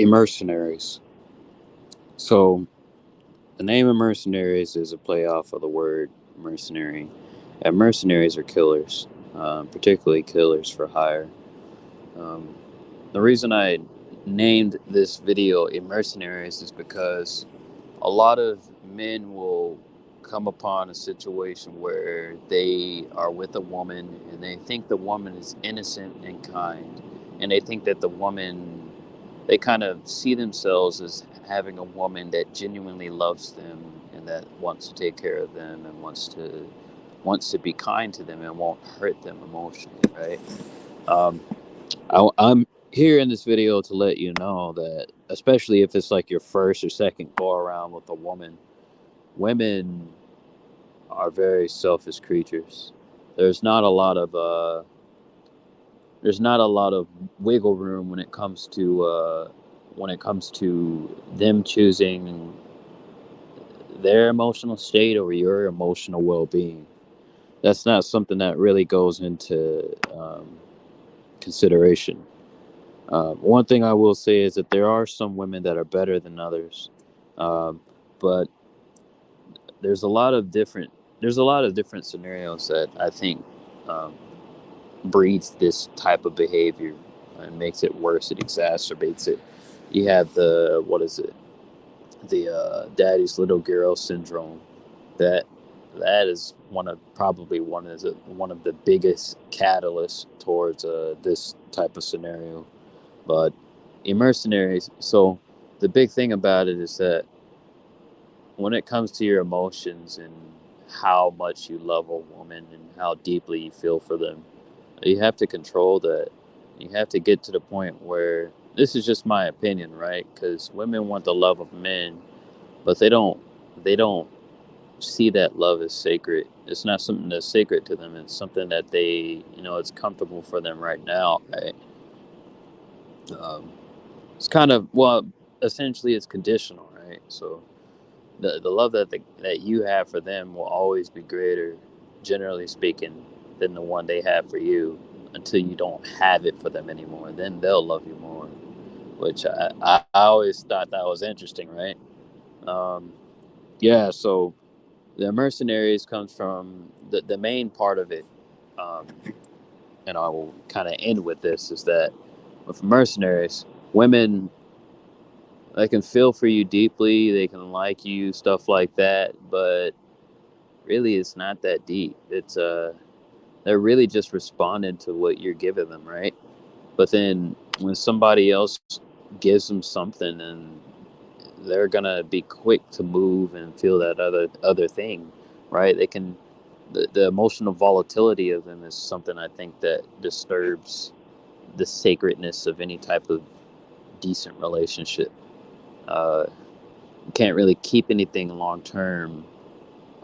Mercenaries. So the name of mercenaries is a play off of the word mercenary, and mercenaries are killers, particularly killers for hire. Um, the reason I named this video "A Mercenaries" is because a lot of men will come upon a situation where they are with a woman and they think the woman is innocent and kind, and they think that the woman, they kind of see themselves as having a woman that genuinely loves them and that wants to take care of them and wants to be kind to them and won't hurt them emotionally, right? um, I'm here in this video to let you know that, especially if it's like your first or second go around with a woman, women are very selfish creatures. There's not a lot of there's not a lot of wiggle room when it comes to them choosing their emotional state over your emotional well-being. That's not something that really goes into consideration. One thing I will say is that there are some women that are better than others, um, but there's a lot of different there's a lot of different scenarios that I think um, breeds this type of behavior and makes it worse. It exacerbates it. You have the what is it? The daddy's little girl syndrome. That that is one of the biggest catalysts towards this type of scenario. But mercenaries. So the big thing about it is that when it comes to your emotions and how much you love a woman and how deeply you feel for them, you have to control that. You have to get to the point where this is just my opinion, right? Because women want the love of men, but they don't see that love as sacred. It's not something that's sacred to them. It's something that it's comfortable for them right now, right? Um, it's kind of essentially it's conditional, right? So the love that you have for them will always be greater, generally speaking, than the one they have for you until you don't have it for them anymore. Then they'll love you more, which I always thought that was interesting, right? Um, yeah, so the mercenaries comes from the main part of it, um, and I will kind of end with this is that with mercenaries, women, they can feel for you deeply, they can like you, stuff like that, but really it's not that deep. It's they're really just responding to what you're giving them, right? But then when somebody else gives them something, and they're gonna be quick to move and feel that other thing, right? They can the emotional volatility of them is something I think that disturbs the sacredness of any type of decent relationship. Uh, you can't really keep anything long term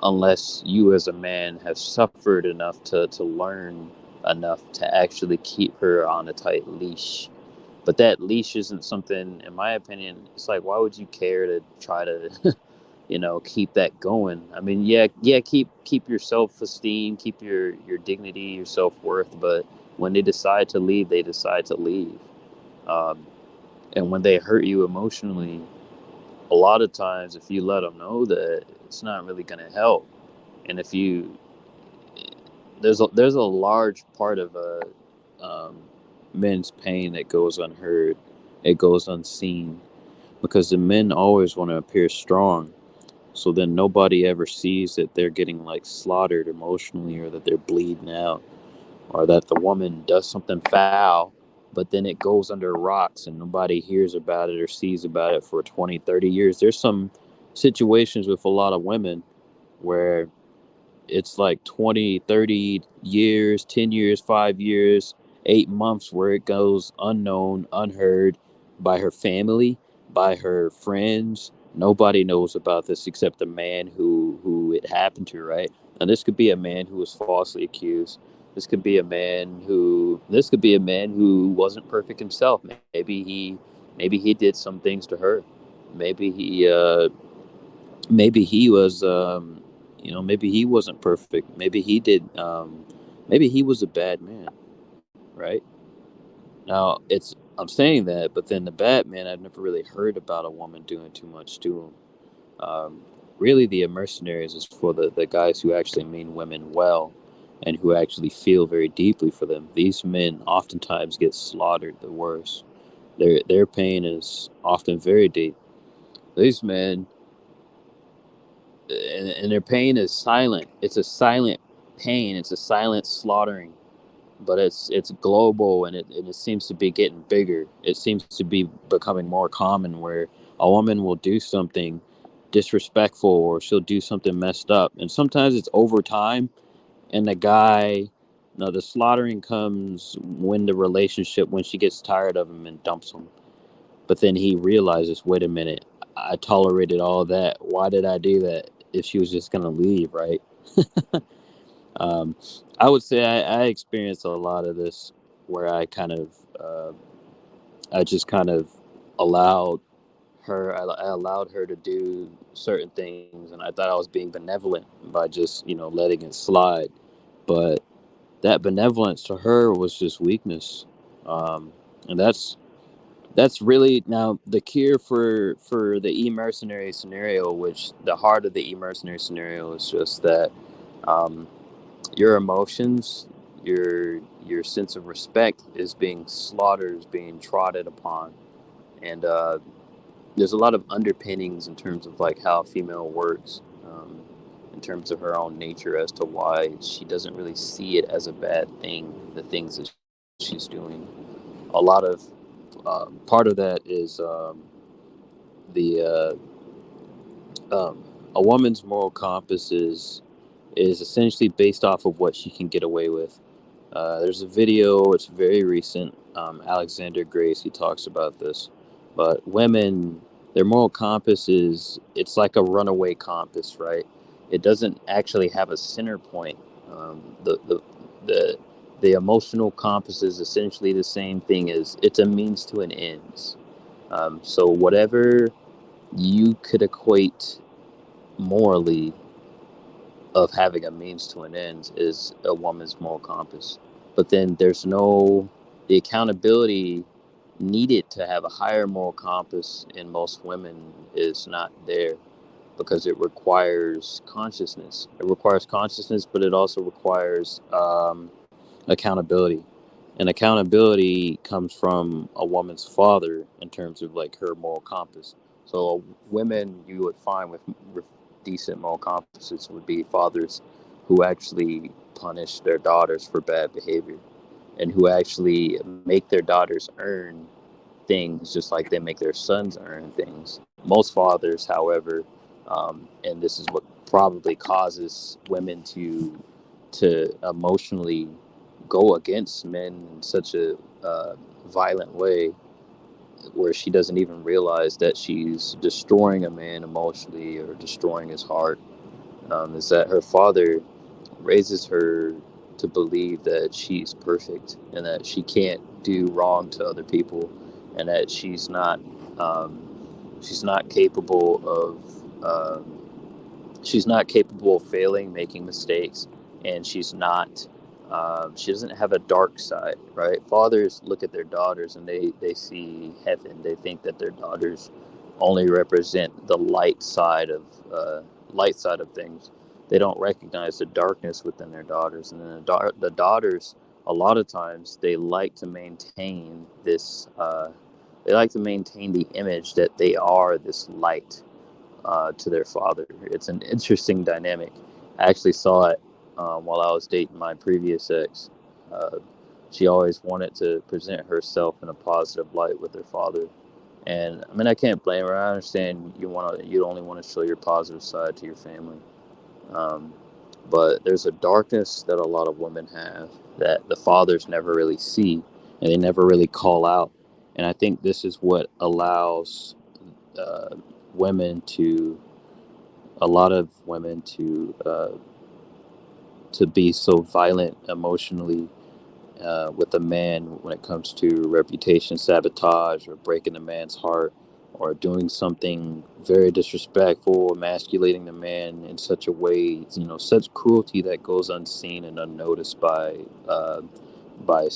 unless you as a man have suffered enough to learn enough to actually keep her on a tight leash. But that leash isn't something, in my opinion, it's like, why would you care to try to, keep that going? I mean, yeah, keep your self-esteem, keep your dignity, your self-worth, but when they decide to leave, they decide to leave. Um, and when they hurt you emotionally, a lot of times, if you let them know that, it's not really going to help. And if you there's a large part of um, men's pain that goes unheard, it goes unseen, because the men always want to appear strong. So then nobody ever sees that they're getting like slaughtered emotionally, or that they're bleeding out, or that the woman does something foul, but then it goes under rocks and nobody hears about it or sees about it for 20, 30 years. There's some situations with a lot of women where it's like 20, 30 years, 10 years, 5 years, 8 months where it goes unknown, unheard by her family, by her friends. Nobody knows about this except the man who it happened to, right? And this could be a man who was falsely accused. This could be a man who wasn't perfect himself. Maybe he did some things to her. Maybe he was maybe he wasn't perfect. Maybe he was a bad man, right? Now I'm saying that, but then the Batman, I've never really heard about a woman doing too much to him. Really, the mercenaries is for the guys who actually mean women well and who actually feel very deeply for them. These men oftentimes get slaughtered the worst. Their pain is often very deep. These men, and their pain is silent. It's a silent pain. It's a silent slaughtering, but it's global, and it seems to be getting bigger. It seems to be becoming more common where a woman will do something disrespectful or she'll do something messed up, and sometimes it's over time. And the guy, no, the slaughtering comes when the relationship, when she gets tired of him and dumps him. But then he realizes, wait a minute, I tolerated all that. Why did I do that? If she was just gonna leave, right? Um, I would say I experienced a lot of this where uh, I just kind of allowed I allowed her to do certain things, and I thought I was being benevolent by just, letting it slide. But that benevolence to her was just weakness. And that's really now the cure for the e-mercenary scenario, which the heart of the e-mercenary scenario is just that, um, your emotions, your sense of respect is being slaughtered, is being trodden upon. And there's a lot of underpinnings in terms of like how a female works, in terms of her own nature, as to why she doesn't really see it as a bad thing, the things that she's doing. A lot of part of that is, the a woman's moral compass is essentially based off of what she can get away with. There's a video, it's very recent. Alexander Grace, he talks about this. But women, their moral compass it's like a runaway compass, right? It doesn't actually have a center point. The, the emotional compass is essentially the same thing as it's a means to an end. So whatever you could equate morally of having a means to an end is a woman's moral compass. But then there's no the accountability needed to have a higher moral compass in most women is not there, because it requires consciousness. It requires consciousness, but it also requires, accountability. And accountability comes from a woman's father in terms of like her moral compass. So women you would find with decent moral compasses would be fathers who actually punish their daughters for bad behavior, and who actually make their daughters earn things just like they make their sons earn things. Most fathers, however, and this is what probably causes women to emotionally go against men in such a violent way, where she doesn't even realize that she's destroying a man emotionally or destroying his heart, is that her father raises her to believe that she's perfect and that she can't do wrong to other people, and that she's not capable of, she's not capable of failing, making mistakes, and she doesn't have a dark side, right? Fathers look at their daughters and they see heaven. They think that their daughters only represent the light side of things. They don't recognize the darkness within their daughters, and then the daughters, a lot of times they like to maintain this. They like to maintain the image that they are this light, to their father. It's an interesting dynamic. I actually saw it, while I was dating my previous ex. Uh, she always wanted to present herself in a positive light with her father, and I mean I can't blame her. I understand you only want to show your positive side to your family, um, but there's a darkness that a lot of women have that the fathers never really see, and they never really call out. And I think this is what allows, uh, women to a lot of women to be so violent emotionally, with a man when it comes to reputation sabotage, or breaking the man's heart, or doing something very disrespectful, emasculating the man in such a way, such cruelty that goes unseen and unnoticed by, by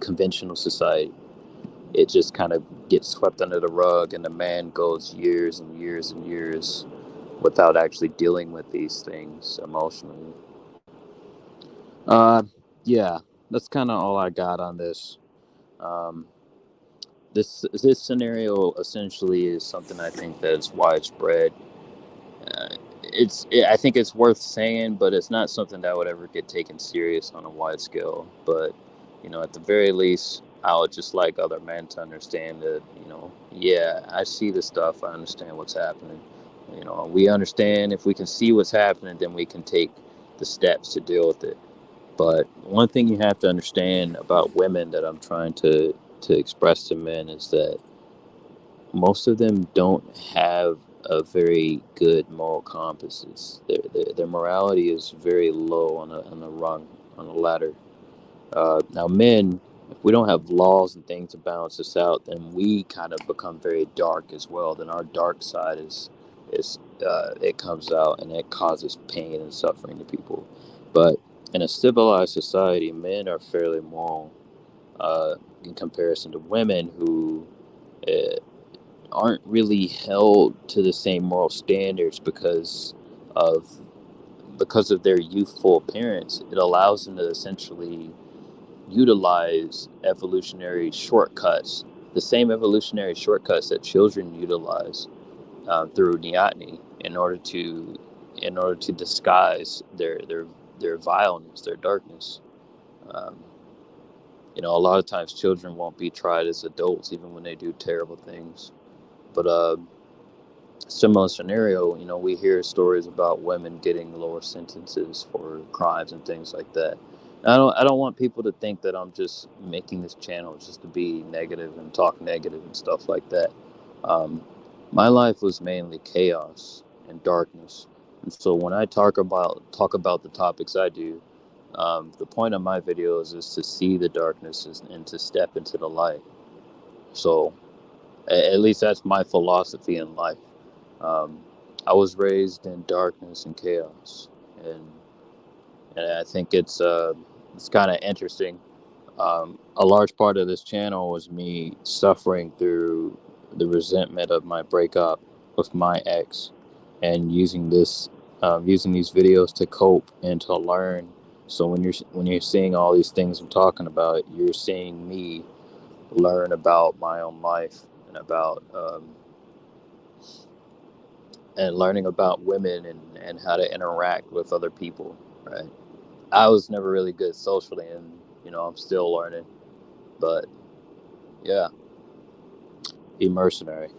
conventional society. it just kind of gets swept under the rug, and the man goes years and years and years without actually dealing with these things emotionally. Uh, yeah, that's kind of all I got on this. Um, this scenario essentially is something I think that is widespread. I think it's worth saying, but it's not something that would ever get taken serious on a wide scale. But at the very least, I would just like other men to understand that yeah, I see the stuff. I understand what's happening. We understand if we can see what's happening, then we can take the steps to deal with it. But one thing you have to understand about women that I'm trying to express to men is that most of them don't have a very good moral compasses. Their morality is very low on a rung, on a ladder. Now, men, if we don't have laws and things to balance this out, then we kind of become very dark as well. Then our dark side is it comes out and it causes pain and suffering to people. But in a civilized society, men are fairly moral in comparison to women who uh, aren't really held to the same moral standards of because of their youthful appearance. It allows them to essentially utilize evolutionary shortcuts, the same evolutionary shortcuts that children utilize through neoteny in order to disguise their vileness, their darkness. Um, a lot of times children won't be tried as adults even when they do terrible things. But similar scenario, we hear stories about women getting lower sentences for crimes and things like that. I don't want people to think that I'm just making this channel just to be negative and talk negative and stuff like that. Um, my life was mainly chaos and darkness, and so when I talk about the topics I do, the point of my videos is to see the darkness and to step into the light. So at least that's my philosophy in life. Um, I was raised in darkness and chaos, and I think it's kind of interesting. A large part of this channel was me suffering through the resentment of my breakup with my ex, and using these videos to cope and to learn. So when you're seeing all these things I'm talking about, you're seeing me learn about my own life and about and learning about women and how to interact with other people, right? I was never really good socially, and I'm still learning. But yeah, be mercenary.